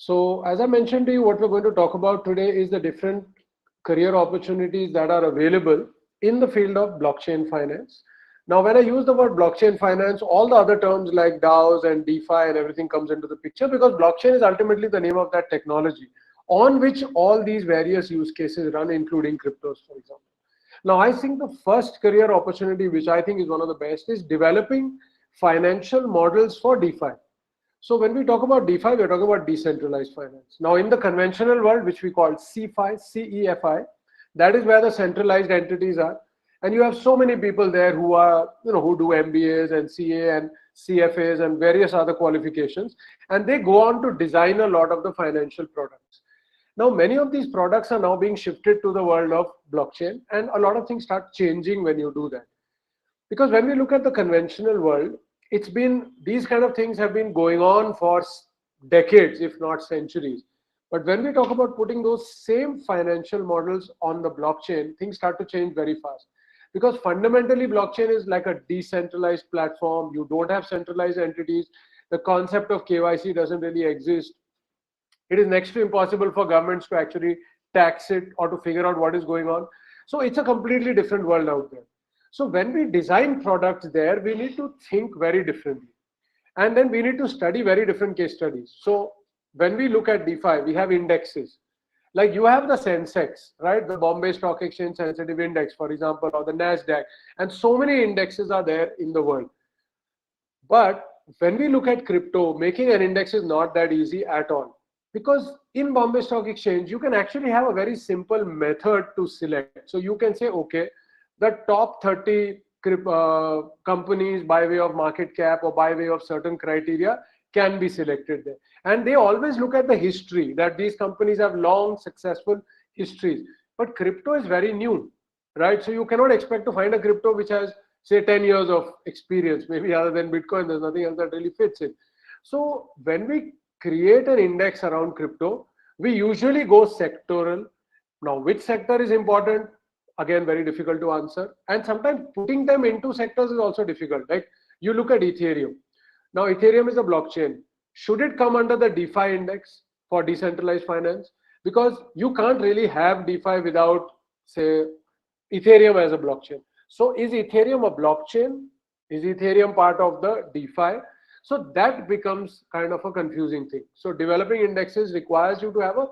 So as I mentioned to you, what we're going to talk about today is the different career opportunities that are available in the field of blockchain finance. Now, when I use the word blockchain finance, all the other terms like DAOs and DeFi and everything comes into the picture, because blockchain is ultimately the name of that technology on which all these various use cases run, including cryptos, for example. Now, I think the first career opportunity, which I think is one of the best, is developing financial models for DeFi. So when we talk about DeFi, we're talking about decentralized finance. Now, in the conventional world, which we call CeFi, CEFI, that is where the centralized entities are. And you have so many people there who are, who do MBAs and CA and CFAs and various other qualifications, and they go on to design a lot of the financial products. Now, many of these products are now being shifted to the world of blockchain, and a lot of things start changing when you do that. Because when we look at the conventional world, these kind of things have been going on for decades, if not centuries. But when we talk about putting those same financial models on the blockchain, things start to change very fast. Because fundamentally, blockchain is like a decentralized platform. You don't have centralized entities. The concept of KYC doesn't really exist. It is next to impossible for governments to actually tax it or to figure out what is going on. So it's a completely different world out there. So when we design products there, we need to think very differently. And then we need to study very different case studies. So when we look at DeFi, we have indexes. Like you have the Sensex, right? The Bombay Stock Exchange Sensitive Index, for example, or the NASDAQ. And so many indexes are there in the world. But when we look at crypto, making an index is not that easy at all. Because in Bombay Stock Exchange, you can actually have a very simple method to select. So you can say, okay, the top 30 companies by way of market cap or by way of certain criteria can be selected there. And they always look at the history, that these companies have long successful histories. But crypto is very new, right? So you cannot expect to find a crypto which has, say, 10 years of experience. Maybe other than Bitcoin, there's nothing else that really fits in. So when we create an index around crypto, we usually go sectoral. Now, which sector is important? Again, very difficult to answer. And sometimes putting them into sectors is also difficult. Like you look at Ethereum. Now, Ethereum is a blockchain. Should it come under the DeFi index for decentralized finance? Because you can't really have DeFi without, say, Ethereum as a blockchain. So is Ethereum a blockchain? Is Ethereum part of the DeFi? So that becomes kind of a confusing thing. So developing indexes requires you to have a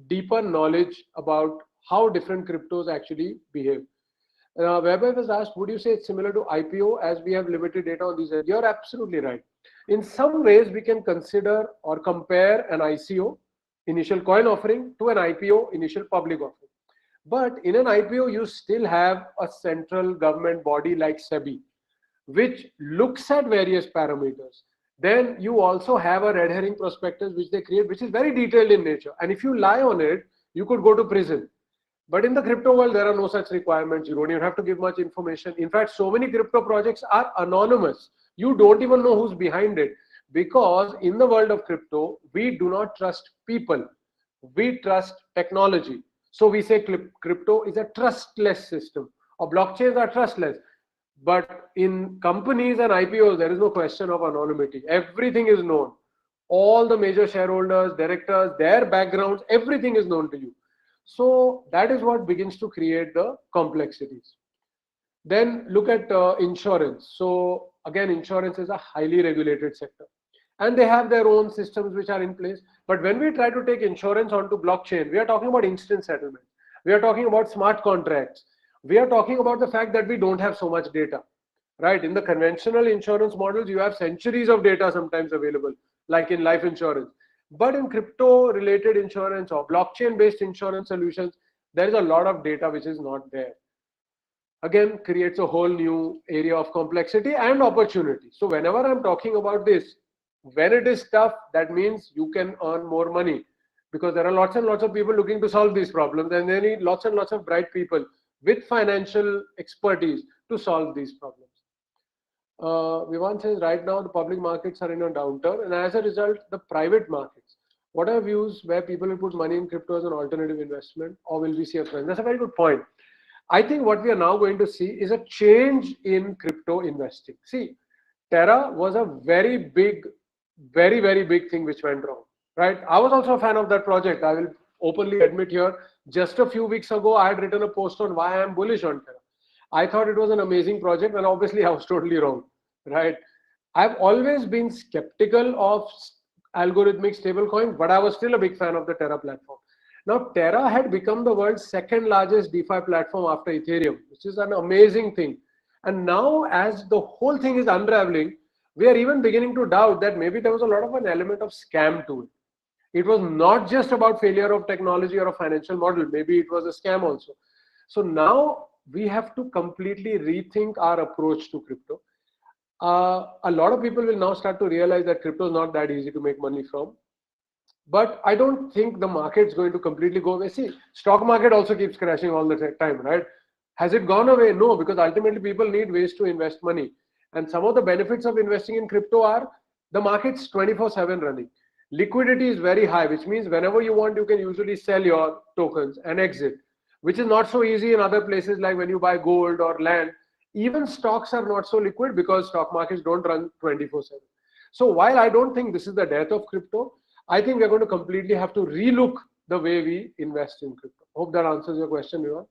deeper knowledge about how different cryptos actually behave. Webber was asked, would you say it's similar to IPO as we have limited data on these? You're absolutely right. In some ways, we can consider or compare an ICO, initial coin offering, to an IPO, initial public offering. But in an IPO, you still have a central government body like SEBI, which looks at various parameters. Then you also have a red herring prospectus which they create, which is very detailed in nature. And if you lie on it, you could go to prison. But in the crypto world, there are no such requirements. You don't even have to give much information. In fact, so many crypto projects are anonymous. You don't even know who's behind it. Because in the world of crypto, we do not trust people. We trust technology. So we say crypto is a trustless system, or blockchains are trustless. But in companies and IPOs, there is no question of anonymity. Everything is known. All the major shareholders, directors, their backgrounds, everything is known to you. So that is what begins to create the complexities. Then look at insurance. So again, insurance is a highly regulated sector. And they have their own systems which are in place. But when we try to take insurance onto blockchain, we are talking about instant settlement. We are talking about smart contracts. We are talking about the fact that we don't have so much data, right? In the conventional insurance models, you have centuries of data sometimes available, like in life insurance. But in crypto-related insurance or blockchain-based insurance solutions, there is a lot of data which is not there. Again, creates a whole new area of complexity and opportunity. So whenever I'm talking about this, when it is tough, that means you can earn more money, because there are lots and lots of people looking to solve these problems, and they need lots and lots of bright people with financial expertise to solve these problems. Vivan says, right now the public markets are in a downturn, and as a result, the private markets. What are views where people will put money in crypto as an alternative investment, or will we see a trend? That's a very good point. I think what we are now going to see is a change in crypto investing. See, Terra was a very big, very big thing which went wrong. right? I was also a fan of that project. I will openly admit here, just a few weeks ago, I had written a post on why I am bullish on Terra. I thought it was an amazing project, and obviously I was totally wrong, right? I've always been skeptical of algorithmic stablecoin, but I was still a big fan of the Terra platform. Now, Terra had become the world's second largest DeFi platform after Ethereum, which is an amazing thing. And now, as the whole thing is unraveling, we are even beginning to doubt that maybe there was a lot of an element of scam to it. It was not just about failure of technology or a financial model. Maybe it was a scam also. So now we have to completely rethink our approach to crypto. A lot of people will now start to realize that crypto is not that easy to make money from. But I don't think the market's going to completely go away. See, stock market also keeps crashing all the time, right? Has it gone away? No, because ultimately people need ways to invest money. And some of the benefits of investing in crypto are the market's 24/7 running. Liquidity is very high, which means whenever you want, you can usually sell your tokens and exit, which is not so easy in other places like when you buy gold or land. Even stocks are not so liquid because stock markets don't run 24/7. So while I don't think this is the death of crypto, I think we're going to completely have to relook the way we invest in crypto. Hope that answers your question, Vivan.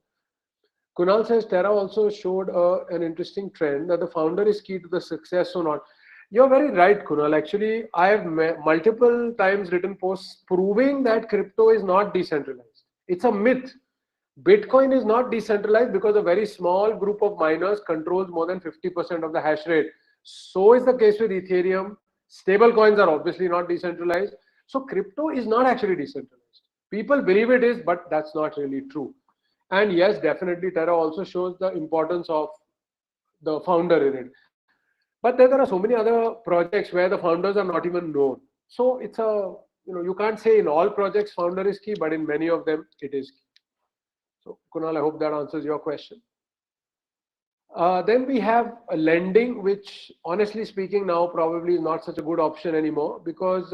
Kunal says Terra also showed an interesting trend that the founder is key to the success or not. You're very right, Kunal. Actually, I have multiple times written posts proving that crypto is not decentralized. It's a myth. Bitcoin is not decentralized because a very small group of miners controls more than 50% of the hash rate. So is the case with Ethereum. Stable coins are obviously not decentralized. So crypto is not actually decentralized. People believe it is, but that's not really true. And yes, definitely Terra also shows the importance of the founder in it. But there are so many other projects where the founders are not even known. So it's a, you can't say in all projects founder is key, but in many of them it is key. So Kunal, I hope that answers your question. Then we have a lending, which honestly speaking now probably is not such a good option anymore because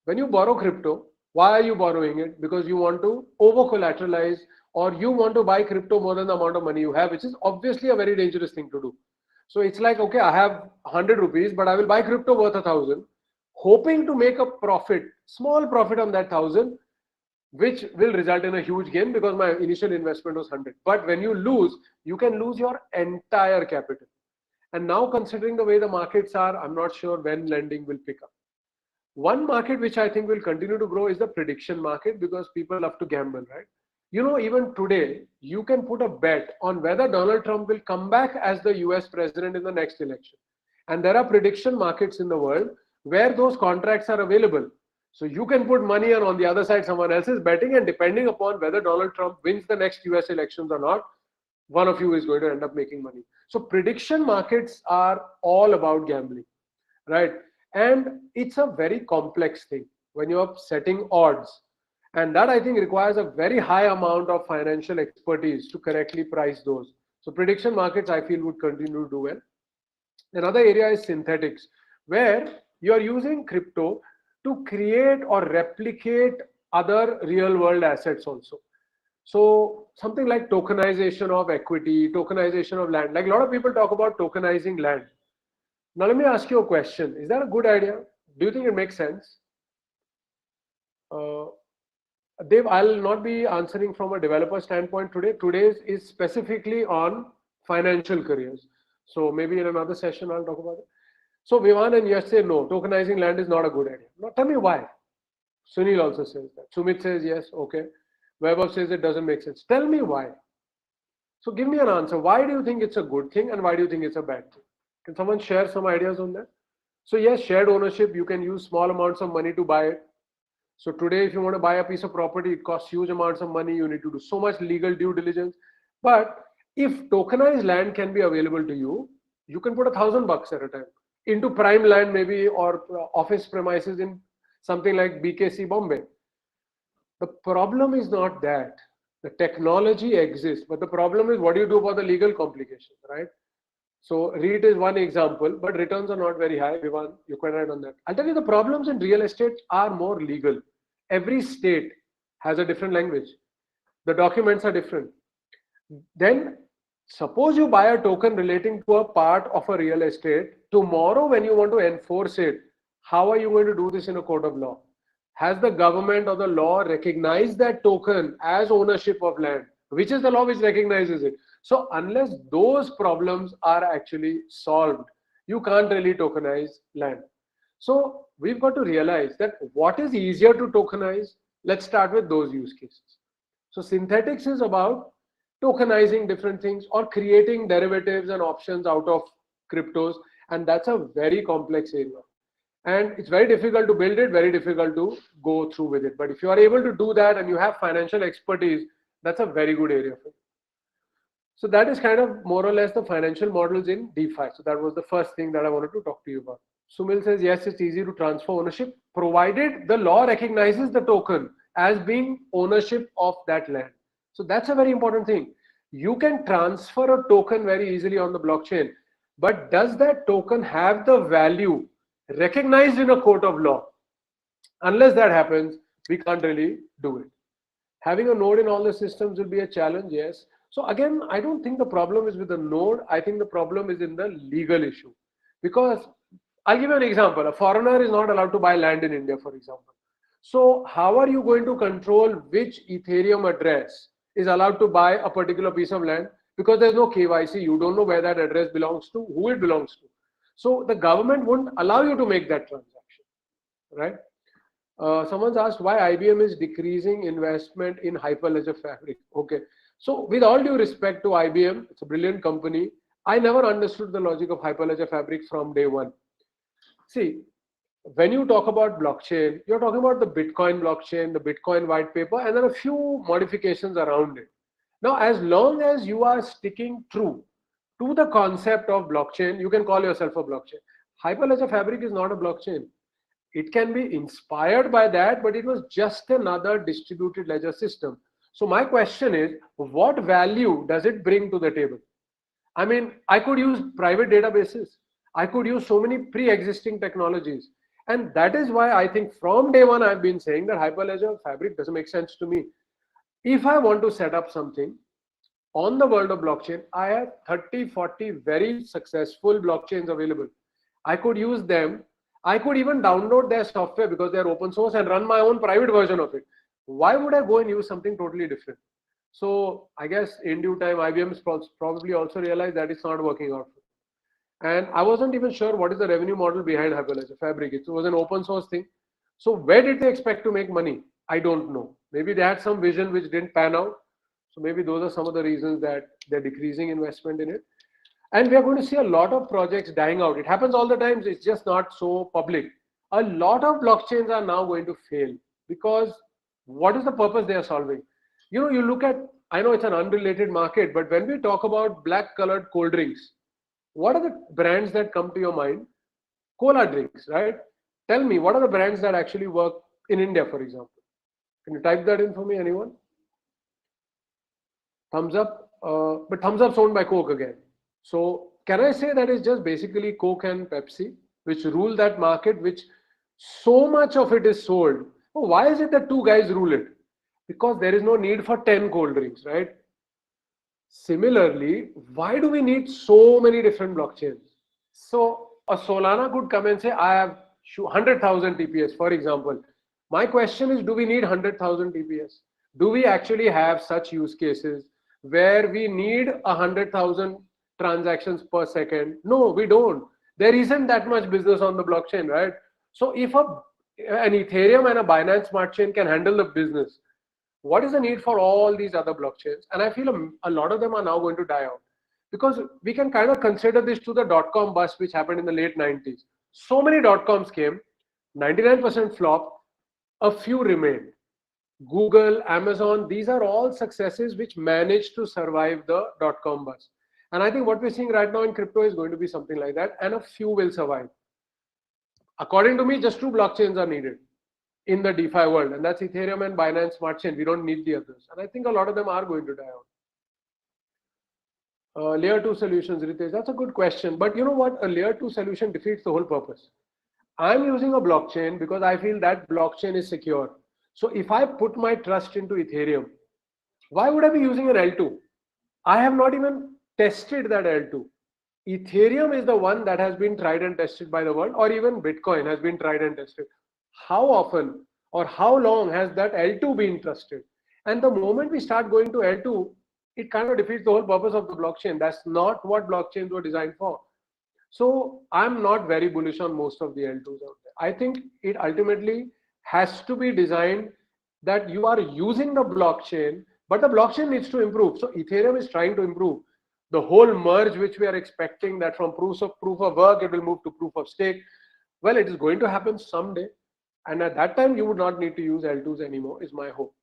when you borrow crypto, why are you borrowing it? Because you want to over collateralize or you want to buy crypto more than the amount of money you have, which is obviously a very dangerous thing to do. So it's like, okay, I have 100 rupees, but I will buy crypto worth 1,000, hoping to make a profit, small profit on that 1,000, which will result in a huge gain because my initial investment was 100. But when you lose, you can lose your entire capital. And now considering the way the markets are, I'm not sure when lending will pick up. One market which I think will continue to grow is the prediction market because people love to gamble, right? Even today, you can put a bet on whether Donald Trump will come back as the US president in the next election. And there are prediction markets in the world where those contracts are available. So you can put money and on the other side, someone else is betting, and depending upon whether Donald Trump wins the next US elections or not, one of you is going to end up making money. So prediction markets are all about gambling, right? And it's a very complex thing when you're setting odds. And that I think requires a very high amount of financial expertise to correctly price those. So prediction markets, I feel, would continue to do well. Another area is synthetics, where you're using crypto to create or replicate other real world assets also. So something like tokenization of equity, tokenization of land. Like a lot of people talk about tokenizing land. Now let me ask you a question. Is that a good idea? Do you think it makes sense? Uh, Dev, I'll not be answering from a developer standpoint today. Today's is specifically on financial careers. So maybe in another session I'll talk about it. So Vivan and Yash say no, tokenizing land is not a good idea. Now tell me why. Sunil also says that. Sumit says yes, okay. Vaibhav says it doesn't make sense. Tell me why. So give me an answer. Why do you think it's a good thing and why do you think it's a bad thing? Can someone share some ideas on that? So yes, shared ownership, you can use small amounts of money to buy it. So today, if you want to buy a piece of property, it costs huge amounts of money. You need to do so much legal due diligence. But if tokenized land can be available to you, you can put $1,000 at a time into prime land, maybe, or office premises in something like BKC Bombay. The problem is not that the technology exists, but the problem is what do you do about the legal complications, right? So REIT is one example, but returns are not very high. Vivan, you're quite right on that. I'll tell you the problems in real estate are more legal. Every state has a different language. The documents are different. Then suppose you buy a token relating to a part of a real estate. Tomorrow when you want to enforce it, how are you going to do this in a court of law? Has the government or the law recognized that token as ownership of land? Which is the law which recognizes it? So unless those problems are actually solved, you can't really tokenize land. So we've got to realize that what is easier to tokenize? Let's start with those use cases. So synthetics is about tokenizing different things or creating derivatives and options out of cryptos, and that's a very complex area. And it's very difficult to build it, very difficult to go through with it. But if you are able to do that and you have financial expertise, that's a very good area for you. So that is kind of more or less the financial models in DeFi. So that was the first thing that I wanted to talk to you about. Sumil says, yes, it's easy to transfer ownership, provided the law recognizes the token as being ownership of that land. So that's a very important thing. You can transfer a token very easily on the blockchain, but does that token have the value recognized in a court of law? Unless that happens, we can't really do it. Having a node in all the systems will be a challenge, yes. So again, I don't think the problem is with the node. I think the problem is in the legal issue. Because I'll give you an example. A foreigner is not allowed to buy land in India, for example. So how are you going to control which Ethereum address is allowed to buy a particular piece of land? Because there's no KYC. You don't know where that address belongs to, who it belongs to. So the government wouldn't allow you to make that transaction, right? Someone's asked why IBM is decreasing investment in Hyperledger Fabric. Okay, so with all due respect to IBM, it's a brilliant company. I never understood the logic of Hyperledger Fabric from day one. See, when you talk about blockchain, you're talking about the Bitcoin blockchain, the Bitcoin white paper, and then a few modifications around it. Now, as long as you are sticking true to the concept of blockchain, you can call yourself a blockchain. Hyperledger Fabric is not a blockchain. It can be inspired by that, but it was just another distributed ledger system. So my question is, what value does it bring to the table? I mean, I could use private databases. I could use so many pre-existing technologies. And that is why I think from day one, I've been saying that Hyperledger Fabric doesn't make sense to me. If I want to set up something on the world of blockchain, I have 30, 40 very successful blockchains available. I could use them. I could even download their software because they're open source and run my own private version of it. Why would I go and use something totally different? So I guess in due time, IBM probably also realized that it's not working out. And I wasn't even sure what is the revenue model behind Hyperledger Fabric. It was an open source thing. So where did they expect to make money? I don't know. Maybe they had some vision which didn't pan out. So maybe those are some of the reasons that they're decreasing investment in it. And we are going to see a lot of projects dying out. It happens all the time. It's just not so public. A lot of blockchains are now going to fail because what is the purpose they are solving? You know, you look at, I know it's an unrelated market, but when we talk about black colored cold drinks, what are the brands that come to your mind? Cola drinks, right? Tell me, what are the brands that actually work in India, for example? Can you type that in for me, anyone? Thumbs up. But thumbs up's owned by Coke again. So can I say that it's just basically Coke and Pepsi, which rule that market, which so much of it is sold? Oh, why is it that two guys rule it? Because there is no need for 10 cold drinks, right? Similarly, why do we need so many different blockchains? So a Solana could come and say, I have 100,000 TPS, for example. My question is, do we need 100,000 TPS? Do we actually have such use cases where we need 100,000 transactions per second? No, we don't. There isn't that much business on the blockchain, right? So if an Ethereum and a Binance Smart Chain can handle the business, what is the need for all these other blockchains? And I feel a lot of them are now going to die out because we can kind of consider this to the dot-com bust which happened in the late 90s. So many dot-coms came, 99% flop, a few remained. Google, Amazon, these are all successes which managed to survive the dot-com bust. And I think what we're seeing right now in crypto is going to be something like that, and a few will survive. According to me, just two blockchains are needed in the DeFi world, and that's Ethereum and Binance Smart Chain. We don't need the others. And I think a lot of them are going to die out. Layer 2 solutions, Ritesh, that's a good question. But you know what? A layer 2 solution defeats the whole purpose. I'm using a blockchain because I feel that blockchain is secure. So if I put my trust into Ethereum, why would I be using an L2? I have not even tested that L2. Ethereum is the one that has been tried and tested by the world, or even Bitcoin has been tried and tested. How often or how long has that L2 been trusted? And the moment we start going to L2, it kind of defeats the whole purpose of the blockchain. That's not what blockchains were designed for. So I'm not very bullish on most of the L2s out there. I think it ultimately has to be designed that you are using the blockchain, but the blockchain needs to improve. So Ethereum is trying to improve. The whole merge, which we are expecting that from proof of work, it will move to proof of stake. Well, it is going to happen someday. And at that time, you would not need to use L2s anymore, is my hope.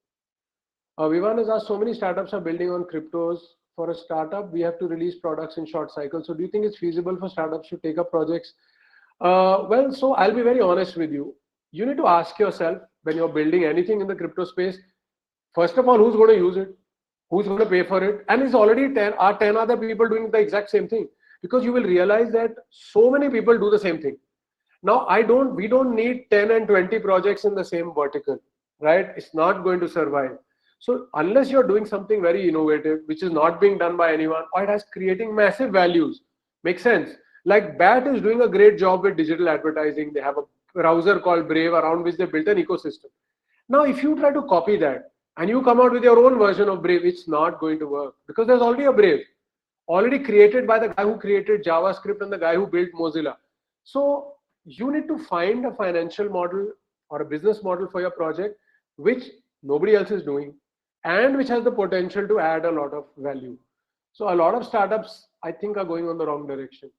Vivan has asked, so many startups are building on cryptos. For a startup, we have to release products in short cycles. So do you think it's feasible for startups to take up projects? Well, so I'll be very honest with you. You need to ask yourself when you're building anything in the crypto space, first of all, who's going to use it? Who's going to pay for it? And it's already 10 other people doing the exact same thing, because you will realize that so many people do the same thing. Now, we don't need 10 and 20 projects in the same vertical, right? It's not going to survive. So unless you're doing something very innovative, which is not being done by anyone, or it has creating massive values, makes sense. Like BAT is doing a great job with digital advertising. They have a browser called Brave around which they built an ecosystem. Now, if you try to copy that and you come out with your own version of Brave, it's not going to work, because there's already a Brave, already created by the guy who created JavaScript and the guy who built Mozilla. So you need to find a financial model or a business model for your project which nobody else is doing and which has the potential to add a lot of value. So a lot of startups, I think, are going on the wrong direction.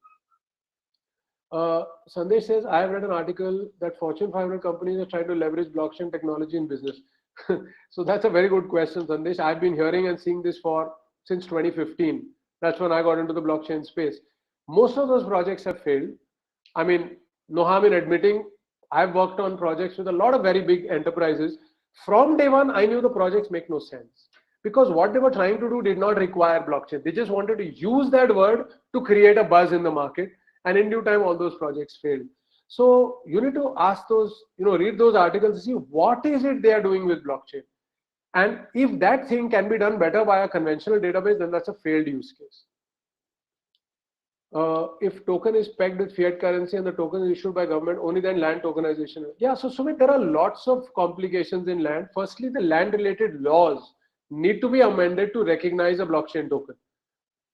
Sandesh says, I have read an article that Fortune 500 companies are trying to leverage blockchain technology in business. So that's a very good question, Sandesh. I've been hearing and seeing this since 2015. That's when I got into the blockchain space. Most of those projects have failed. I mean, no harm in admitting, I've worked on projects with a lot of very big enterprises. From day one, I knew the projects make no sense, because what they were trying to do did not require blockchain. They just wanted to use that word to create a buzz in the market. And in due time, all those projects failed. So you need to ask those, read those articles to see what is it they are doing with blockchain. And if that thing can be done better by a conventional database, then that's a failed use case. If token is pegged with fiat currency and the token is issued by government, only then land tokenization. Yeah, so Sumit, there are lots of complications in land. Firstly, the land related laws need to be amended to recognize a blockchain token.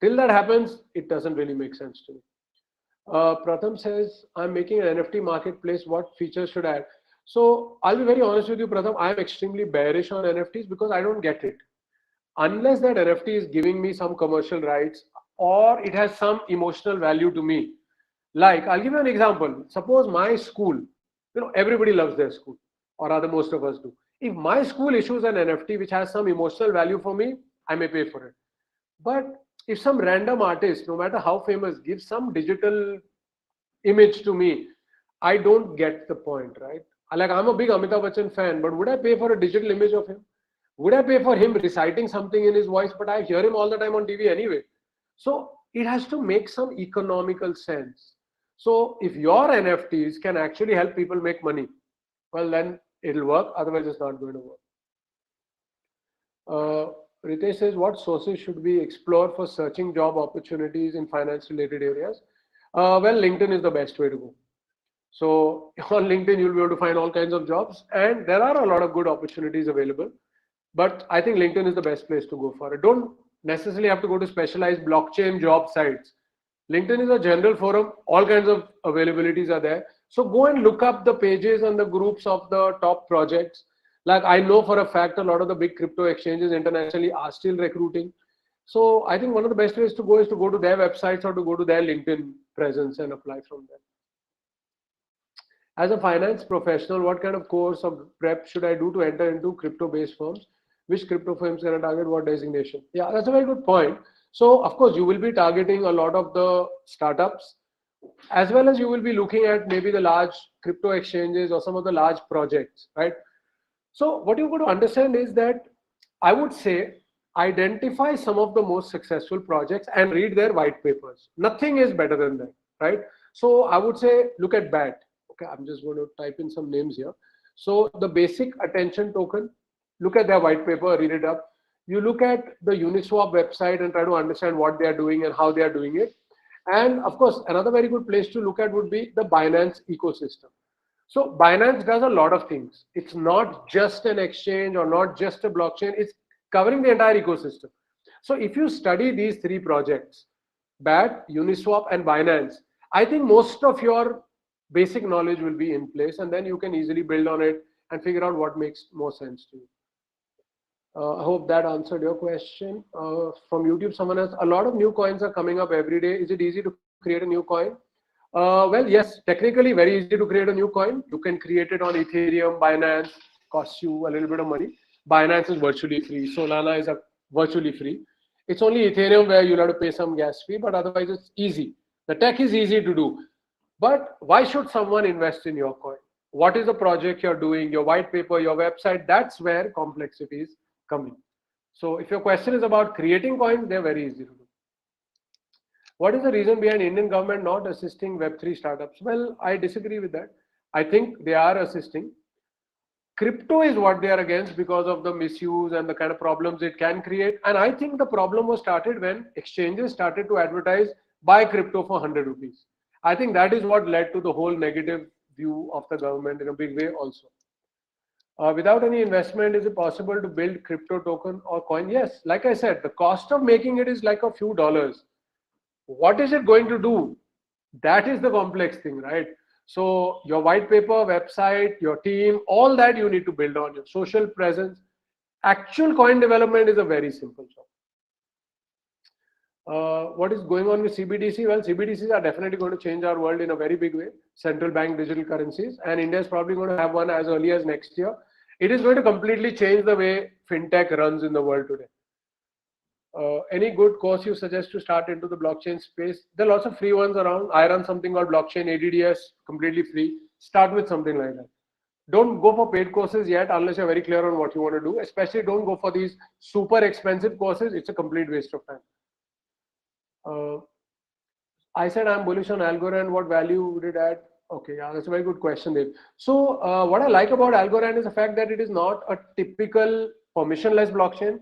Till that happens, it doesn't really make sense to me. Pratham says, I'm making an NFT marketplace. What features should I add? So I'll be very honest with you, Pratham. I'm extremely bearish on NFTs because I don't get it. Unless that NFT is giving me some commercial rights or it has some emotional value to me. Like, I'll give you an example. Suppose my school, everybody loves their school, or rather most of us do. If my school issues an NFT which has some emotional value for me, I may pay for it. But if some random artist, no matter how famous, gives some digital image to me, I don't get the point, right? Like, I'm a big Amitabh Bachchan fan, but would I pay for a digital image of him? Would I pay for him reciting something in his voice? But I hear him all the time on TV anyway. So it has to make some economical sense. So if your NFTs can actually help people make money, well, then it'll work. Otherwise, it's not going to work. Ritesh says, what sources should we explore for searching job opportunities in finance related areas? Well, LinkedIn is the best way to go. So on LinkedIn, you'll be able to find all kinds of jobs, and there are a lot of good opportunities available. But I think LinkedIn is the best place to go for it. Don't necessarily have to go to specialized blockchain job sites. LinkedIn is a general forum. All kinds of availabilities are there. So go and look up the pages and the groups of the top projects. Like, I know for a fact a lot of the big crypto exchanges internationally are still recruiting. So I think one of the best ways to go is to go to their websites or to go to their LinkedIn presence and apply from there. As a finance professional, what kind of course or prep should I do to enter into crypto-based firms? Which crypto firms can I target? What designation? Yeah, that's a very good point. So of course, you will be targeting a lot of the startups, as well as you will be looking at maybe the large crypto exchanges or some of the large projects, right? So what you've got to understand is that I would say identify some of the most successful projects and read their white papers. Nothing is better than that, right? So I would say look at BAT. Okay, I'm just going to type in some names here. So the basic attention token, look at their white paper, read it up. You look at the Uniswap website and try to understand what they are doing and how they are doing it. And of course, another very good place to look at would be the Binance ecosystem. So Binance does a lot of things. It's not just an exchange or not just a blockchain, it's covering the entire ecosystem. So if you study these three projects, BAT, Uniswap, and Binance, I think most of your basic knowledge will be in place, and then you can easily build on it and figure out what makes more sense to you. I hope that answered your question. From YouTube, someone else, a lot of new coins are coming up every day. Is it easy to create a new coin? Well, yes, technically very easy to create a new coin. You can create it on Ethereum, Binance, costs you a little bit of money. Binance is virtually free. Solana is virtually free. It's only Ethereum where you'll have to pay some gas fee, but otherwise it's easy. The tech is easy to do. But why should someone invest in your coin? What is the project you're doing, your white paper, your website? That's where complexities come in. So if your question is about creating coins, they're very easy to do. What is the reason behind Indian government not assisting Web3 startups? Well, I disagree with that. I think they are assisting. Crypto is what they are against because of the misuse and the kind of problems it can create. And I think the problem was started when exchanges started to advertise buy crypto for 100 rupees. I think that is what led to the whole negative view of the government in a big way also. Without any investment, is it possible to build crypto token or coin? Yes, like I said, the cost of making it is like a few dollars. What is it going to do? That is the complex thing, right? So your white paper, website, your team, all that you need to build on, your social presence. Actual coin development is a very simple job. What is going on with CBDC? Well, CBDCs are definitely going to change our world in a very big way. Central bank digital currencies, and India is probably going to have one as early as next year. It is going to completely change the way fintech runs in the world today. Any good course you suggest to start into the blockchain space? There are lots of free ones around. I run something called Blockchain ADDS, completely free. Start with something like that. Don't go for paid courses yet unless you're very clear on what you want to do. Especially don't go for these super expensive courses. It's a complete waste of time. I said I'm bullish on Algorand. What value would it add? Okay, yeah, that's a very good question, Dave. So what I like about Algorand is the fact that it is not a typical permissionless blockchain.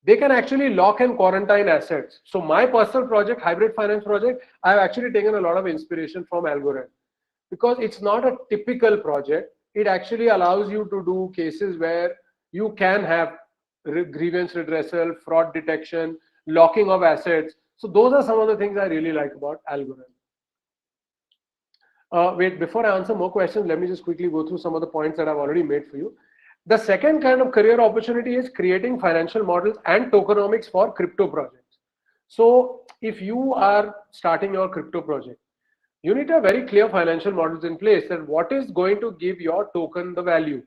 They can actually lock and quarantine assets. So my personal project, hybrid finance project, I've actually taken a lot of inspiration from Algorand because it's not a typical project. It actually allows you to do cases where you can have grievance redressal, fraud detection, locking of assets. So those are some of the things I really like about Algorand. Wait, before I answer more questions, let me just quickly go through some of the points that I've already made for you. The second kind of career opportunity is creating financial models and tokenomics for crypto projects. So if you are starting your crypto project, you need to have very clear financial models in place that what is going to give your token the value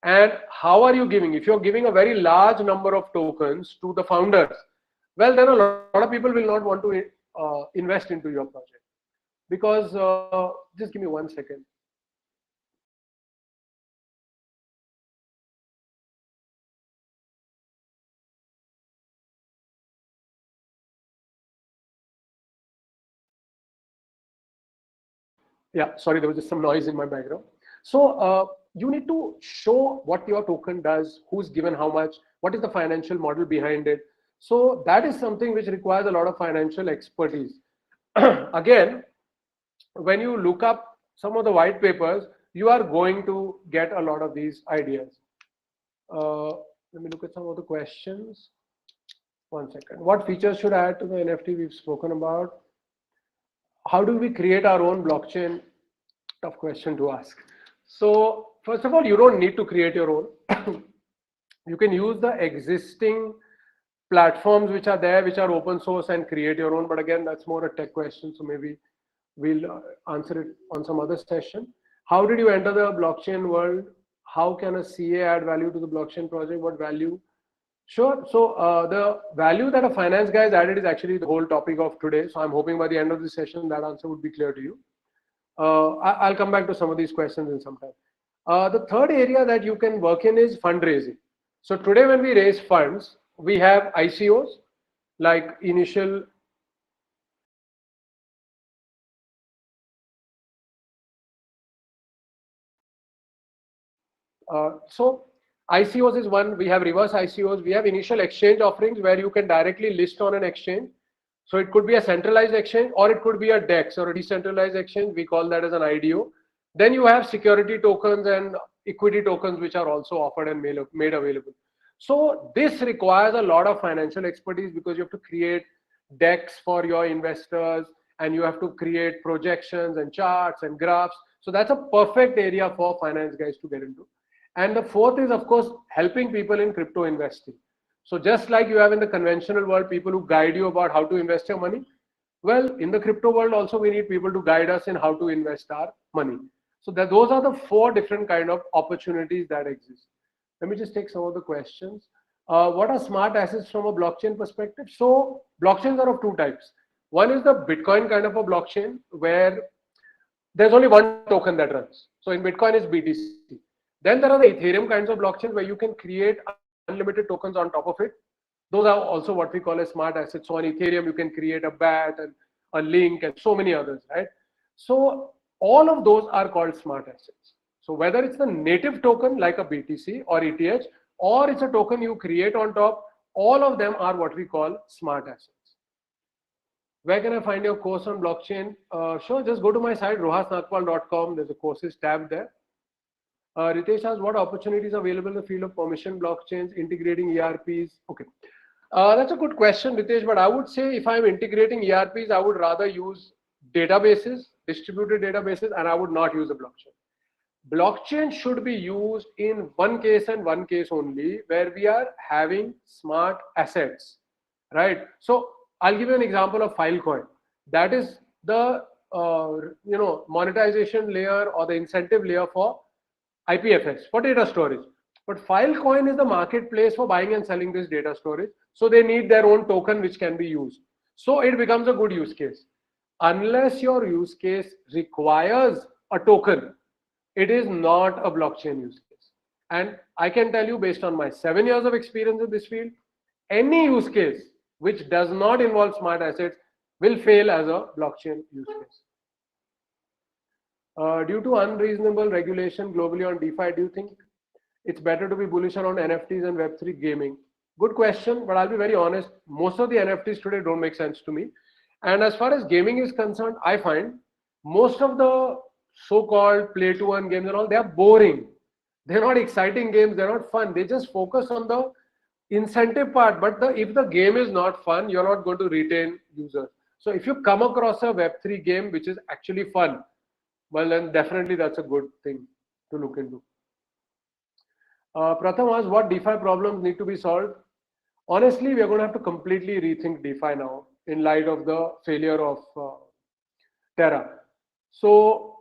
and how are you giving. If you're giving a very large number of tokens to the founders, well, then a lot of people will not want to invest into your project because just give me 1 second. Yeah, sorry, there was just some noise in my background. So you need to show what your token does, who's given how much, what is the financial model behind it. So that is something which requires a lot of financial expertise. Again, when you look up some of the white papers, you are going to get a lot of these ideas. Let me look at some of the questions. 1 second. What features should I add to the NFT we've spoken about? How do we create our own blockchain? Tough question to ask. So first of all, you don't need to create your own. You can use the existing platforms which are there, which are open source, and create your own. But again, that's more a tech question. So maybe we'll answer it on some other session. How did you enter the blockchain world? How can a CA add value to the blockchain project? What value? Sure. So the value that a finance guy has added is actually the whole topic of today. So I'm hoping by the end of the session, that answer would be clear to you. I'll come back to some of these questions in some time. The third area that you can work in is fundraising. So today when we raise funds, we have ICOs, like initial so ICOs is one. We have reverse ICOs. We have initial exchange offerings where you can directly list on an exchange. So it could be a centralized exchange or it could be a DEX or a decentralized exchange. We call that as an IDO. Then you have security tokens and equity tokens, which are also offered and made available. So this requires a lot of financial expertise because you have to create decks for your investors and you have to create projections and charts and graphs. So that's a perfect area for finance guys to get into. And the fourth is, of course, helping people in crypto investing. So just like you have in the conventional world, people who guide you about how to invest your money, well, in the crypto world also we need people to guide us in how to invest our money. So that those are the four different kind of opportunities that exist. Let me just take some of the questions. What are smart assets from a blockchain perspective? So blockchains are of two types. One is the Bitcoin kind of a blockchain where there's only one token that runs. So in Bitcoin is BTC. Then there are the Ethereum kinds of blockchains where you can create unlimited tokens on top of it. Those are also what we call as smart assets. So on Ethereum, you can create a BAT and a link and so many others, right? So all of those are called smart assets. So whether it's the native token like a BTC or ETH, or it's a token you create on top, all of them are what we call smart assets. Where can I find your course on blockchain? Sure, just go to my site, rohasnagpal.com. There's a courses tab there. Ritesh asks, what opportunities are available in the field of permission blockchains, integrating ERPs? Okay. That's a good question, Ritesh, but I would say if I'm integrating ERPs, I would rather use databases, distributed databases, and I would not use a blockchain. Blockchain should be used in one case and one case only, where we are having smart assets, right? So I'll give you an example of Filecoin. That is the monetization layer or the incentive layer for IPFS, for data storage. But Filecoin is the marketplace for buying and selling this data storage. So they need their own token which can be used. So it becomes a good use case. Unless your use case requires a token, it is not a blockchain use case. And I can tell you, based on my 7 years of experience in this field, any use case which does not involve smart assets will fail as a blockchain use case. Due to unreasonable regulation globally on DeFi, do you think it's better to be bullish around NFTs and Web3 gaming? Good question, but I'll be very honest. Most of the NFTs today don't make sense to me. And as far as gaming is concerned, I find most of the so-called play to earn games and all, they are boring. They're not exciting games. They're not fun. They just focus on the incentive part. But if the game is not fun, you're not going to retain users. So if you come across a Web3 game which is actually fun, well, then definitely that's a good thing to look into. Pratham asks, what DeFi problems need to be solved? Honestly, we are going to have to completely rethink DeFi now in light of the failure of Terra. So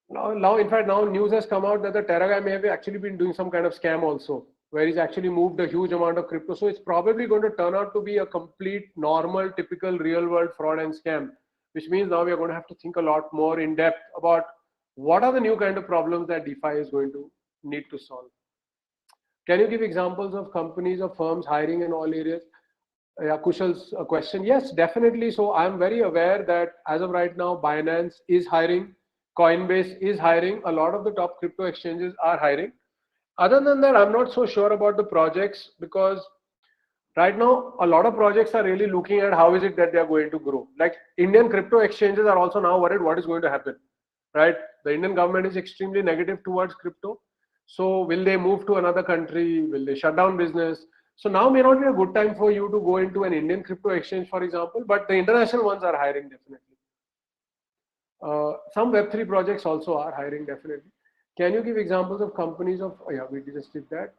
now, in fact, now news has come out that the Terra guy may have actually been doing some kind of scam also, where he's actually moved a huge amount of crypto. So it's probably going to turn out to be a complete, normal, typical real-world fraud and scam, which means now we are going to have to think a lot more in depth about what are the new kind of problems that DeFi is going to need to solve. Can you give examples of companies or firms hiring in all areas? Yeah, Kushal's question. Yes, definitely. So I'm very aware that as of right now, Binance is hiring, Coinbase is hiring, a lot of the top crypto exchanges are hiring. Other than that, I'm not so sure about the projects because right now, a lot of projects are really looking at how is it that they are going to grow. Like Indian crypto exchanges are also now worried what is going to happen, right? The Indian government is extremely negative towards crypto. So will they move to another country? Will they shut down business? So now may not be a good time for you to go into an Indian crypto exchange, for example, but the international ones are hiring definitely. Some Web3 projects also are hiring definitely. Can you give examples of companies of, oh yeah, we just did that.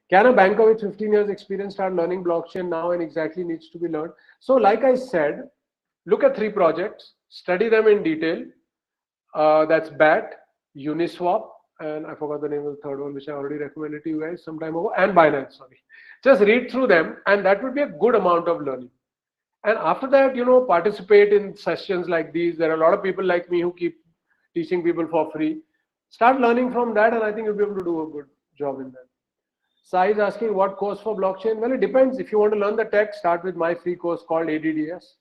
Can a banker with 15 years experience start learning blockchain now and exactly needs to be learned? So like I said, look at 3 projects, study them in detail. That's BAT, Uniswap, and I forgot the name of the third one, which I already recommended to you guys some time ago, and Binance, sorry. Just read through them, and that would be a good amount of learning. And after that, participate in sessions like these. There are a lot of people like me who keep teaching people for free. Start learning from that, and I think you'll be able to do a good job in that. Sai is asking, what course for blockchain? Well, it depends. If you want to learn the tech, start with my free course called ADDS.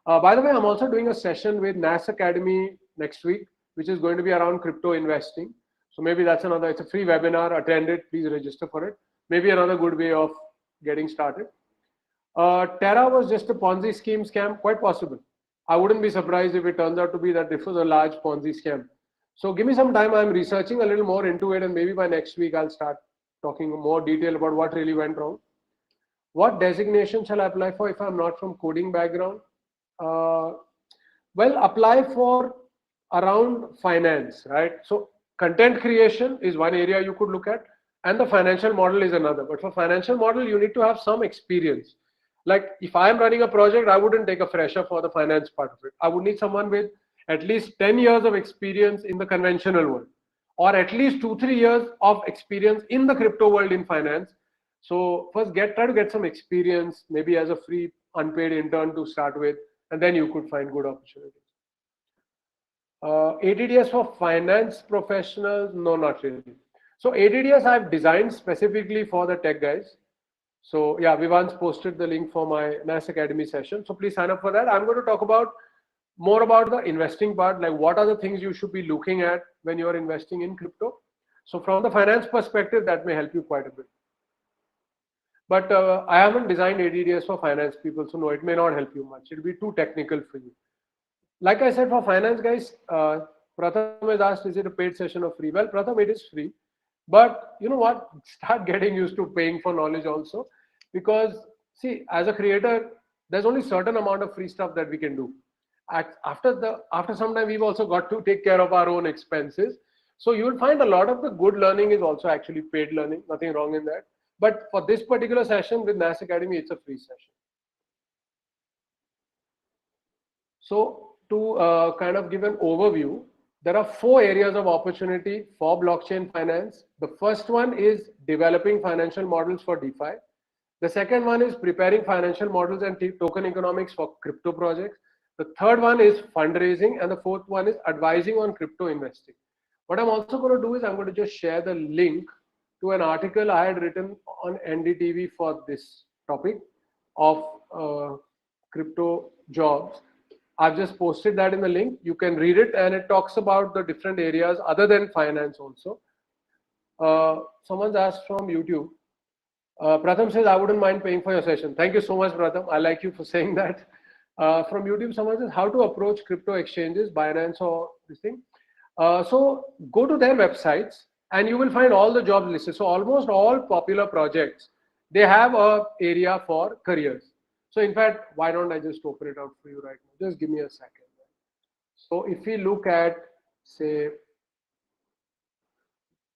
By the way, I'm also doing a session with NAS Academy next week, which is going to be around crypto investing. So maybe that's another, it's a free webinar, attend it, please register for it. Maybe another good way of getting started. Terra was just a Ponzi scheme scam, quite possible. I wouldn't be surprised if it turns out to be that this was a large Ponzi scam. So give me some time. I'm researching a little more into it, and maybe by next week I'll start talking more detail about what really went wrong. What designation shall I apply for if I'm not from coding background? Uh, well, apply for around finance, right? So content creation is one area you could look at, and the financial model is another. But for financial model, you need to have some experience. Like if I'm running a project, I wouldn't take a fresher for the finance part of it. I would need someone with at least 10 years of experience in the conventional world, or at least 2-3 years of experience in the crypto world in finance. So first try to get some experience, maybe as a free unpaid intern to start with, and then you could find good opportunities. ADDS for finance professionals? No, not really. So ADDS I've designed specifically for the tech guys. So yeah, Vivan's posted the link for my NAS Academy session. So please sign up for that. I'm going to talk about more about the investing part, like what are the things you should be looking at when you're investing in crypto. So from the finance perspective, that may help you quite a bit. But I haven't designed ADDS for finance people, so no, it may not help you much. It'll be too technical for you. Like I said, for finance guys, Pratham has asked, is it a paid session or free? Well, Pratham, it is free. But you know what? Start getting used to paying for knowledge also. Because see, as a creator, there's only certain amount of free stuff that we can do. After some time, we've also got to take care of our own expenses. So you'll find a lot of the good learning is also actually paid learning. Nothing wrong in that. But for this particular session with NAS Academy, it's a free session. So to kind of give an overview, there are 4 areas of opportunity for blockchain finance. The first one is developing financial models for DeFi. The second one is preparing financial models and token economics for crypto projects. The third one is fundraising, and the fourth one is advising on crypto investing. What I'm also going to do is I'm going to just share the link to an article I had written on NDTV for this topic of crypto jobs. I've just posted that in the link. You can read it, and it talks about the different areas other than finance also. Someone's asked from YouTube. Pratham says, I wouldn't mind paying for your session. Thank you so much, Pratham. I like you for saying that. From YouTube, someone says, how to approach crypto exchanges, Binance or this thing. So go to their websites and you will find all the jobs listed. So almost all popular projects, they have a area for careers. So in fact, why don't I just open it out for you right now? Just give me a second. So if we look at, say,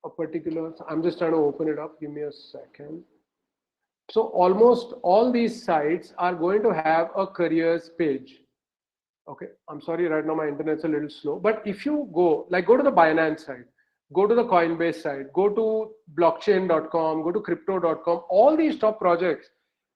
a particular, I'm just trying to open it up. Give me a second. So almost all these sites are going to have a careers page. Okay, I'm sorry, right now my internet's a little slow. But if you go to the Binance site, go to the Coinbase site, go to blockchain.com, go to crypto.com, all these top projects,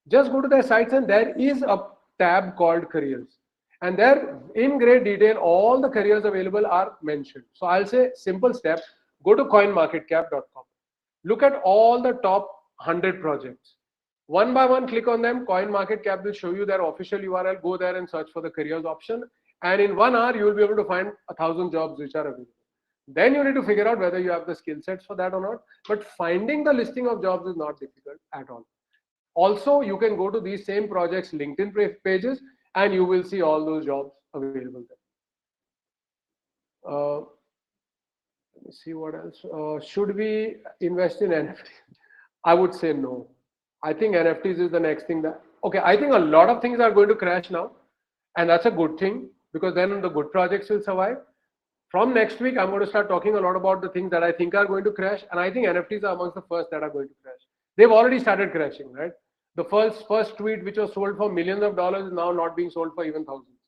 just go to their sites and there is a tab called careers. And there in great detail, all the careers available are mentioned. So I'll say simple step, go to coinmarketcap.com. Look at all the top 100 projects. One by one, click on them. CoinMarketCap will show you their official URL. Go there and search for the careers option. And in 1 hour, you will be able to find 1,000 jobs which are available. Then you need to figure out whether you have the skill sets for that or not. But finding the listing of jobs is not difficult at all. Also, you can go to these same projects' LinkedIn pages and you will see all those jobs available there. Let me see what else. Should we invest in NFT? I would say no. I think NFTs is the next thing that, okay, I think a lot of things are going to crash now. And that's a good thing because then the good projects will survive. From next week, I'm going to start talking a lot about the things that I think are going to crash. And I think NFTs are amongst the first that are going to crash. They've already started crashing, right? The first tweet, which was sold for millions of dollars, is now not being sold for even thousands.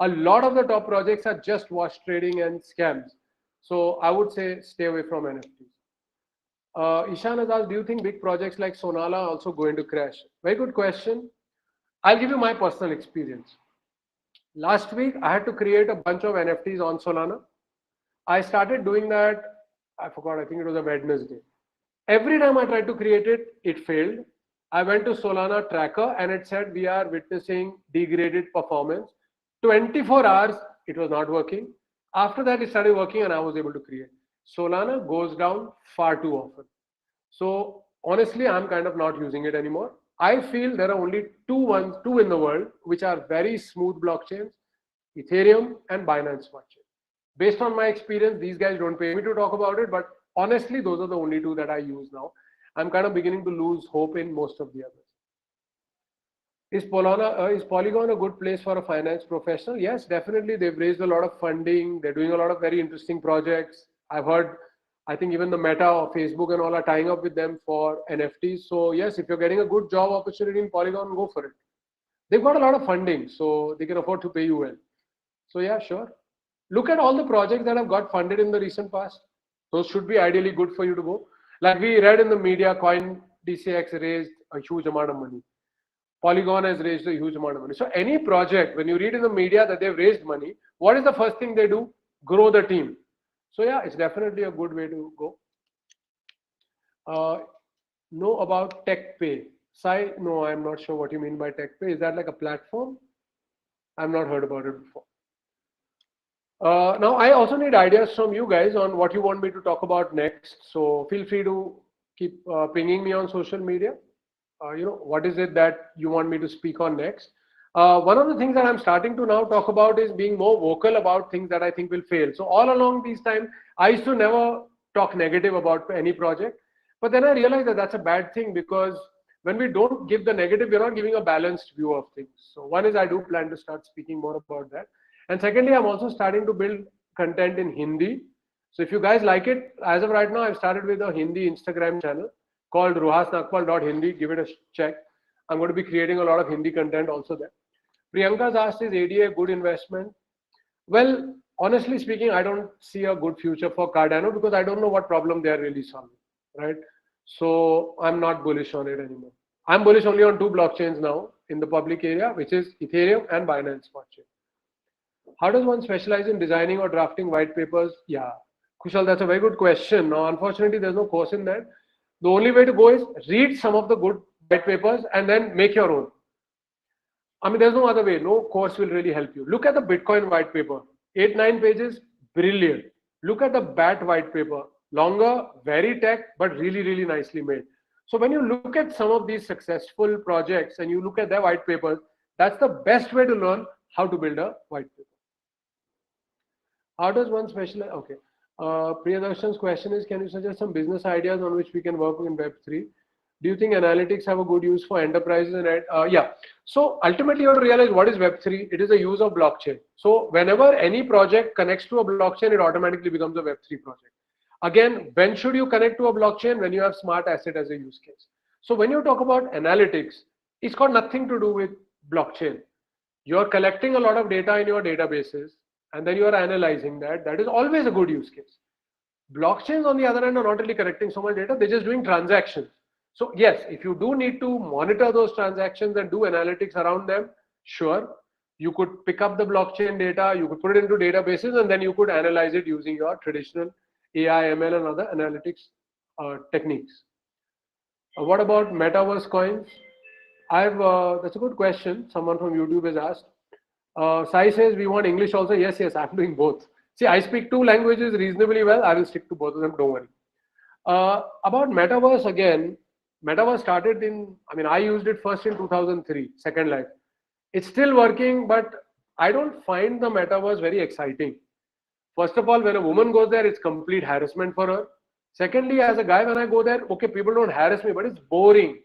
A lot of the top projects are just wash trading and scams. So I would say stay away from NFTs. Ishan has asked, do you think big projects like Sonala are also going to crash? Very good question. I'll give you my personal experience. Last week, I had to create a bunch of NFTs on Solana. I started doing that, I forgot, I think it was a Wednesday. Every time I tried to create it, it failed. I went to Solana tracker and it said we are witnessing degraded performance. 24 hours, it was not working. After that, it started working and I was able to create. Solana goes down far too often. So honestly, I'm kind of not using it anymore. I feel there are only two in the world which are very smooth blockchains. Ethereum, and Binance Smart Chain. Based on my experience, these guys don't pay me to talk about it, but honestly, those are the only two that I use now. I'm kind of beginning to lose hope in most of the others. Is Polygon a good place for a finance professional? Yes, definitely. They've raised a lot of funding. They're doing a lot of very interesting projects. I've heard, I think even the Meta or Facebook and all are tying up with them for NFTs. So yes, if you're getting a good job opportunity in Polygon, go for it. They've got a lot of funding, so they can afford to pay you well. So yeah, sure. Look at all the projects that have got funded in the recent past. Those should be ideally good for you to go. Like we read in the media, Coin DCX raised a huge amount of money. Polygon has raised a huge amount of money. So any project, when you read in the media that they've raised money, what is the first thing they do? Grow the team. So yeah, it's definitely a good way to go. Know about TechPay. Sai, no, I'm not sure what you mean by TechPay. Is that like a platform? I've not heard about it before. Now, I also need ideas from you guys on what you want me to talk about next. So feel free to keep pinging me on social media. What is it that you want me to speak on next? One of the things that I'm starting to now talk about is being more vocal about things that I think will fail. So all along these times, I used to never talk negative about any project. But then I realized that that's a bad thing, because when we don't give the negative, we're not giving a balanced view of things. So one is I do plan to start speaking more about that. And secondly, I'm also starting to build content in Hindi. So if you guys like it, as of right now, I've started with a Hindi Instagram channel called ruhasnakpal.hindi. Give it a check. I'm going to be creating a lot of Hindi content also there. Priyanka's asked, is ADA a good investment? Well, honestly speaking, I don't see a good future for Cardano because I don't know what problem they are really solving, right? So I'm not bullish on it anymore. I'm bullish only on two blockchains now in the public area, which is Ethereum and Binance Smart Chain. How does one specialize in designing or drafting white papers? Yeah, Kushal, that's a very good question. Now, unfortunately, there's no course in that. The only way to go is read some of the good white papers and then make your own. I mean, there's no other way. No course will really help you. Look at the Bitcoin white paper, 8-9 pages, brilliant. Look at the BAT white paper, longer, very tech, but really, really nicely made. So when you look at some of these successful projects and you look at their white papers, that's the best way to learn how to build a white paper. How does one specialize? Okay. Priyadarshan's question is, can you suggest some business ideas on which we can work in Web3? Do you think analytics have a good use for enterprises? And yeah. So ultimately, you have to realize what is Web3. It is a use of blockchain. So whenever any project connects to a blockchain, it automatically becomes a Web3 project. Again, when should you connect to a blockchain? When you have smart asset as a use case. So when you talk about analytics, it's got nothing to do with blockchain. You're collecting a lot of data in your databases, and then you are analyzing that. That is always a good use case. Blockchains, on the other hand, are not really collecting so much data. They're just doing transactions. So yes, if you do need to monitor those transactions and do analytics around them, sure, you could pick up the blockchain data, you could put it into databases, and then you could analyze it using your traditional AI, ML, and other analytics techniques. What about metaverse coins? That's a good question. Someone from YouTube has asked. Sai says we want English also. Yes, I'm doing both. See, I speak two languages reasonably well. I will stick to both of them. Don't worry. About metaverse again. Metaverse started I used it first in 2003, Second Life. It's still working, but I don't find the metaverse very exciting. First of all, when a woman goes there, it's complete harassment for her. Secondly, as a guy, when I go there, okay, people don't harass me, but it's boring.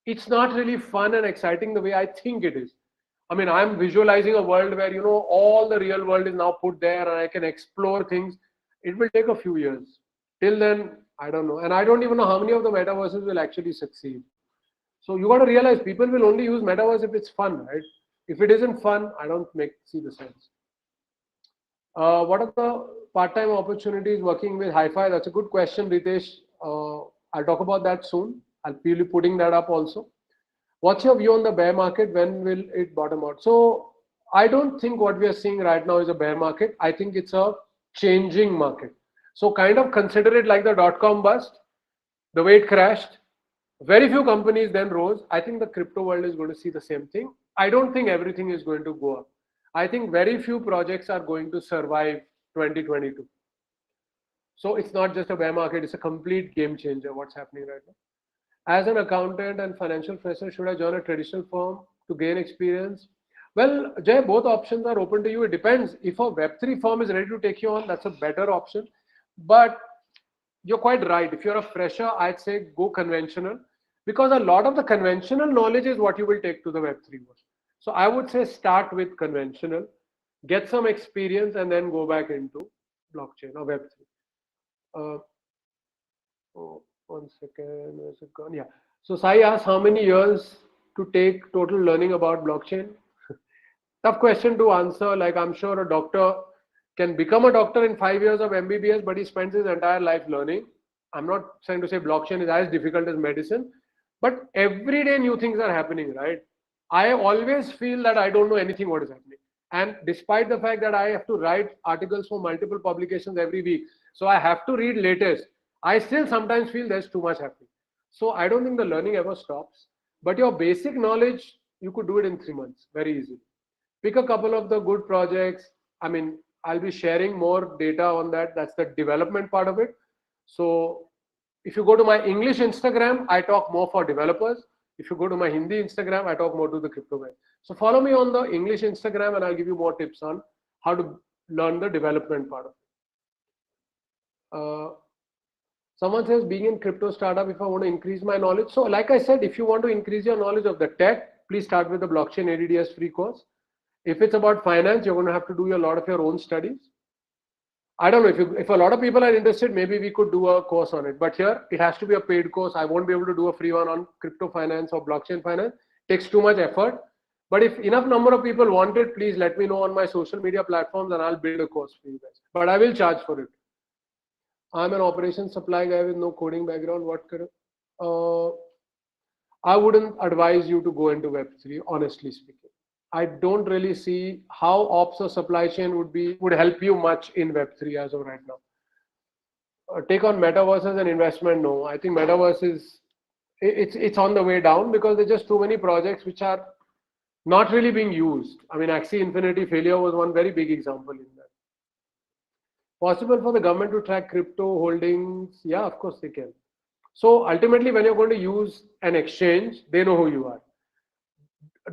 It's not really fun and exciting the way I think it is. I'm visualizing a world where, all the real world is now put there and I can explore things. It will take a few years. Till then, I don't know. And I don't even know how many of the metaverses will actually succeed. So you got to realize people will only use metaverse if it's fun, right? If it isn't fun, I don't see the sense. What are the part-time opportunities working with Hi-Fi? That's a good question, Ritesh. I'll talk about that soon. I'll be putting that up also. What's your view on the bear market? When will it bottom out? So I don't think what we are seeing right now is a bear market. I think it's a changing market. So kind of consider it like the dot-com bust, the way it crashed. Very few companies then rose. I think the crypto world is going to see the same thing. I don't think everything is going to go up. I think very few projects are going to survive 2022. So it's not just a bear market, it's a complete game changer what's happening right now. As an accountant and financial professor, should I join a traditional firm to gain experience? Well, Jay, both options are open to you. It depends. If a Web3 firm is ready to take you on, that's a better option. But you're quite right. If you're a fresher, I'd say go conventional, because a lot of the conventional knowledge is what you will take to the Web3 world. So I would say start with conventional, get some experience, and then go back into blockchain or Web3. Uh, oh, 1 second, where's it gone? Yeah. So Sai asked how many years to take total learning about blockchain. Tough question to answer. Like, I'm sure a doctor can become a doctor in 5 years of MBBS, but he spends his entire life learning. I'm not trying to say blockchain is as difficult as medicine, but every day new things are happening, right? I always feel that I don't know anything what is happening. And despite the fact that I have to write articles for multiple publications every week, so I have to read latest, I still sometimes feel there's too much happening. So I don't think the learning ever stops. But your basic knowledge, you could do it in 3 months very easily. Pick a couple of the good projects. I mean, I'll be sharing more data on that. That's the development part of it. So if you go to my English Instagram, I talk more for developers. If you go to my Hindi Instagram, I talk more to the crypto guys. So follow me on the English Instagram and I'll give you more tips on how to learn the development part of it. Someone says, being in crypto startup, if I want to increase my knowledge. So like I said, if you want to increase your knowledge of the tech, please start with the blockchain ADDS free course. If it's about finance, you're going to have to do a lot of your own studies. I don't know if a lot of people are interested, maybe we could do a course on it. But here it has to be a paid course. I won't be able to do a free one on crypto finance or blockchain finance. It takes too much effort. But if enough number of people want it, please let me know on my social media platforms and I'll build a course for you guys. But I will charge for it. I'm an operations supply guy with no coding background. What could I wouldn't advise you to go into Web3, honestly speaking. I don't really see how ops or supply chain would help you much in Web3 as of right now. Take on metaverse as an investment? No, I think metaverse is it's on the way down because there's just too many projects which are not really being used. I mean, Axie Infinity failure was one very big example in that. Possible for the government to track crypto holdings? Yeah, of course they can. So ultimately, when you're going to use an exchange, they know who you are.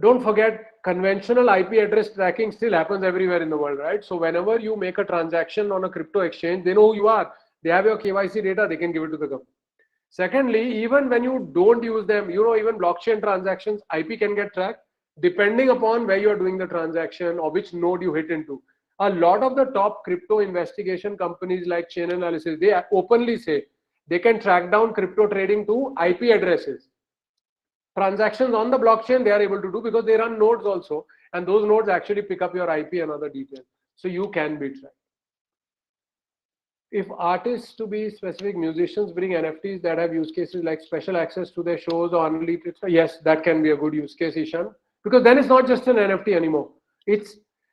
Don't forget, conventional IP address tracking still happens everywhere in the world, right? So whenever you make a transaction on a crypto exchange, they know who you are. They have your KYC data, they can give it to the government. Secondly, even when you don't use them, even blockchain transactions, IP can get tracked depending upon where you are doing the transaction or which node you hit into. A lot of the top crypto investigation companies like Chain Analysis, they openly say they can track down crypto trading to IP addresses. Transactions on the blockchain they are able to do because they run nodes also, and those nodes actually pick up your IP and other details. So you can be tracked. If artists, to be specific, musicians bring NFTs that have use cases like special access to their shows or unlimited, yes, that can be a good use case, Ishan, because then it's not just an NFT anymore.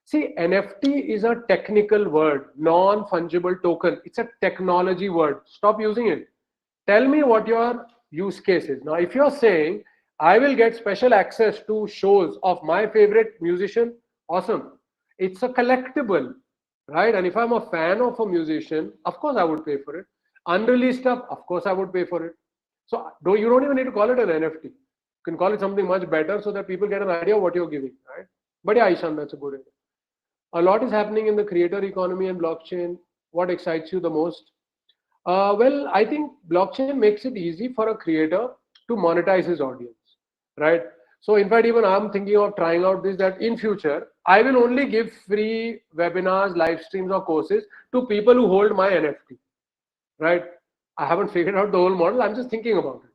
See, NFT is a technical word, non-fungible token. It's a technology word. Stop using it. Tell me what your use case is. Now, if you're saying, I will get special access to shows of my favorite musician, awesome. It's a collectible, right? And if I'm a fan of a musician, of course I would pay for it. Unreleased stuff, of course I would pay for it. So you don't even need to call it an NFT. You can call it something much better so that people get an idea of what you're giving, right? But yeah, Ishan, that's a good idea. A lot is happening in the creator economy and blockchain. What excites you the most? Well, I think blockchain makes it easy for a creator to monetize his audience, right? So in fact, even I'm thinking of trying out this, that in future, I will only give free webinars, live streams or courses to people who hold my NFT, right? I haven't figured out the whole model. I'm just thinking about it.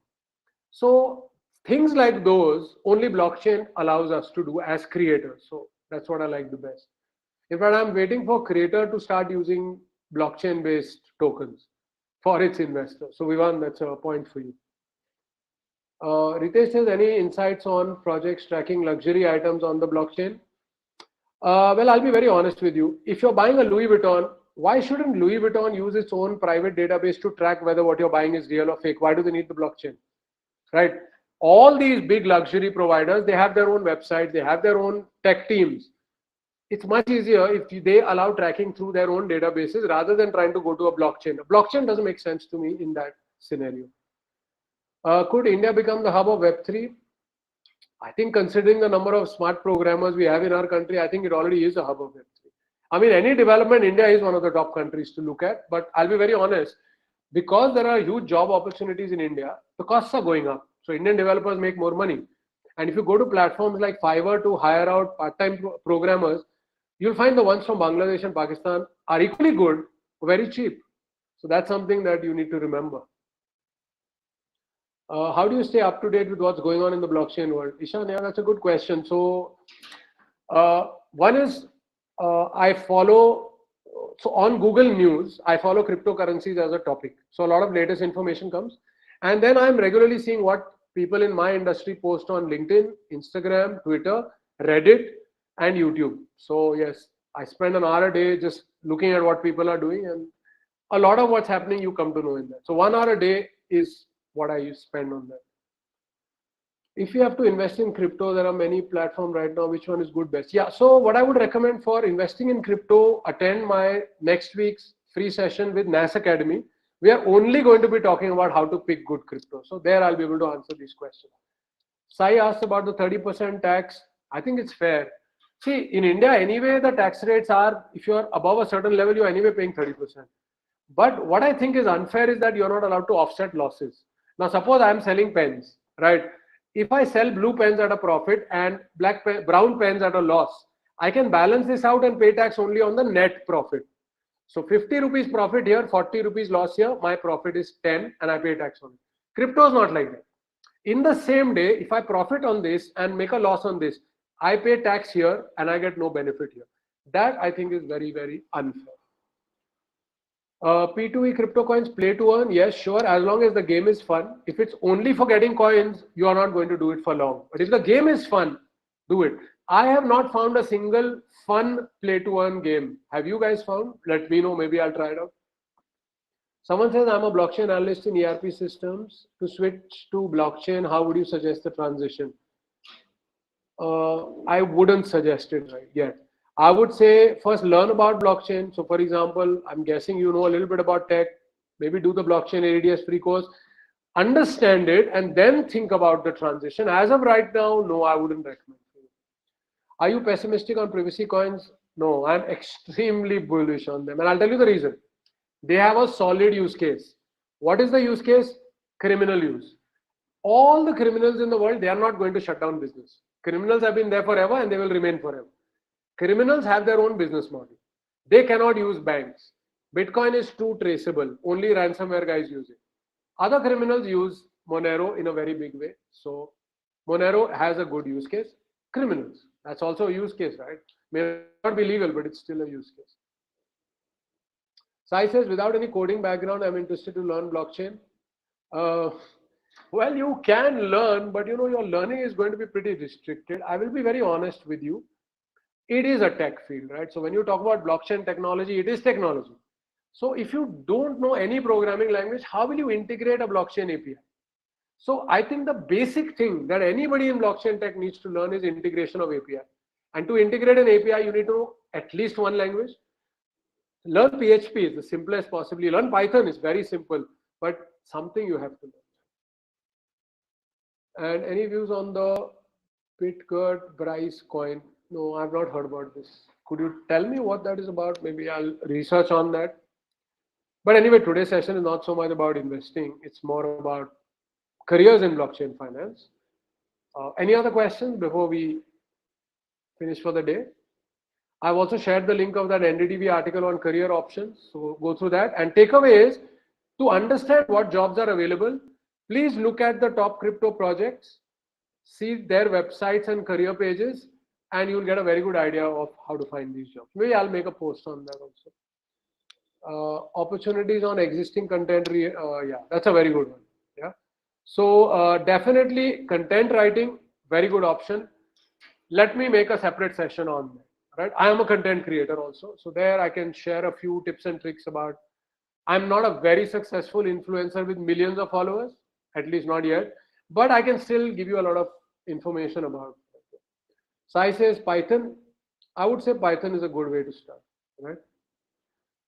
So things like those, only blockchain allows us to do as creators. So that's what I like the best. In fact, I'm waiting for creator to start using blockchain-based tokens for its investors. So Vivan, that's a point for you. Ritesh says, any insights on projects tracking luxury items on the blockchain? Well, I'll be very honest with you. If you're buying a Louis Vuitton, why shouldn't Louis Vuitton use its own private database to track whether what you're buying is real or fake? Why do they need the blockchain? Right? All these big luxury providers, they have their own websites, they have their own tech teams. It's much easier if they allow tracking through their own databases rather than trying to go to a blockchain. A blockchain doesn't make sense to me in that scenario. Could India become the hub of Web3? I think considering the number of smart programmers we have in our country, I think it already is a hub of Web3. I mean, any development, India is one of the top countries to look at. But I'll be very honest, because there are huge job opportunities in India, the costs are going up. So Indian developers make more money. And if you go to platforms like Fiverr to hire out part-time programmers, you'll find the ones from Bangladesh and Pakistan are equally good, very cheap. So that's something that you need to remember. How do you stay up to date with what's going on in the blockchain world? Ishan, yeah, that's a good question. So one is I follow, so on Google News, I follow cryptocurrencies as a topic. So a lot of latest information comes. And then I'm regularly seeing what people in my industry post on LinkedIn, Instagram, Twitter, Reddit, and YouTube. So yes, I spend an hour a day just looking at what people are doing, and a lot of what's happening you come to know in that. So 1 hour a day is what I spend on that. If you have to invest in crypto, there are many platforms right now. Which one is good best? Yeah, so what I would recommend for investing in crypto, attend my next week's free session with NAS Academy. We are only going to be talking about how to pick good crypto. So there I'll be able to answer these questions. Sai asked about the 30% tax. I think it's fair. See, in India anyway, the tax rates are, if you're above a certain level, you're anyway paying 30%. But what I think is unfair is that you're not allowed to offset losses. Now, suppose I'm selling pens, right? If I sell blue pens at a profit and brown pens at a loss, I can balance this out and pay tax only on the net profit. So 50 rupees profit here, 40 rupees loss here, my profit is 10 and I pay tax on it. Crypto is not like that. In the same day, if I profit on this and make a loss on this, I pay tax here and I get no benefit here. That I think is very, very unfair. P2E crypto coins, play to earn, yes, sure, as long as the game is fun. If it's only for getting coins, you are not going to do it for long. But if the game is fun, do it. I have not found a single fun play to earn game. Have you guys found? Let me know, maybe I'll try it out. Someone says, I'm a blockchain analyst in ERP systems. To switch to blockchain, how would you suggest the transition? I wouldn't suggest it right yet. I would say first learn about blockchain. So for example, I'm guessing you know a little bit about tech, maybe do the blockchain ADS free course, understand it, and then think about the transition. As of right now, no, I wouldn't recommend it. Are you pessimistic on privacy coins? No, I'm extremely bullish on them. And I'll tell you the reason. They have a solid use case. What is the use case? Criminal use. All the criminals in the world, they are not going to shut down business. Criminals have been there forever and they will remain forever. Criminals have their own business model. They cannot use banks. Bitcoin is too traceable. Only ransomware guys use it. Other criminals use Monero in a very big way. So Monero has a good use case. Criminals, that's also a use case, right? May not be legal, but it's still a use case. Sai says, without any coding background, I'm interested to learn blockchain. Well, you can learn, but you know, your learning is going to be pretty restricted. I will be very honest with you. It is a tech field, right? So when you talk about blockchain technology, it is technology. So if you don't know any programming language, how will you integrate a blockchain API? So I think the basic thing that anybody in blockchain tech needs to learn is integration of API. And to integrate an API, you need to know at least one language. Learn PHP is the simplest possibly. Learn Python is very simple, but something you have to learn. And any views on the Bitgert Bryce coin? No, I've not heard about this. Could you tell me what that is about? Maybe I'll research on that. But anyway, today's session is not so much about investing. It's more about careers in blockchain finance. Any other questions before we finish for the day? I've also shared the link of that NDTV article on career options. So go through that. And takeaway is to understand what jobs are available. Please look at the top crypto projects, see their websites and career pages, and you'll get a very good idea of how to find these jobs. Maybe I'll make a post on that also. Opportunities on existing content. Yeah, that's a very good one. Yeah. So definitely content writing, very good option. Let me make a separate session on that. Right. I am a content creator also. So there I can share a few tips and tricks about. I'm not a very successful influencer with millions of followers, at least not yet, but I can still give you a lot of information about it. Sai says Python. I would say Python is a good way to start, right?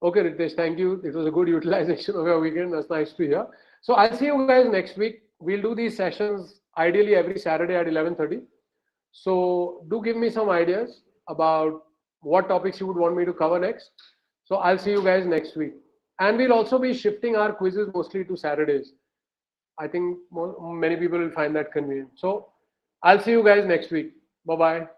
Okay, Ritesh, thank you. It was a good utilization of your weekend. That's nice to hear. So I'll see you guys next week. We'll do these sessions ideally every Saturday at 11:30. So do give me some ideas about what topics you would want me to cover next. So I'll see you guys next week. And we'll also be shifting our quizzes mostly to Saturdays. I think many people will find that convenient. So I'll see you guys next week. Bye-bye.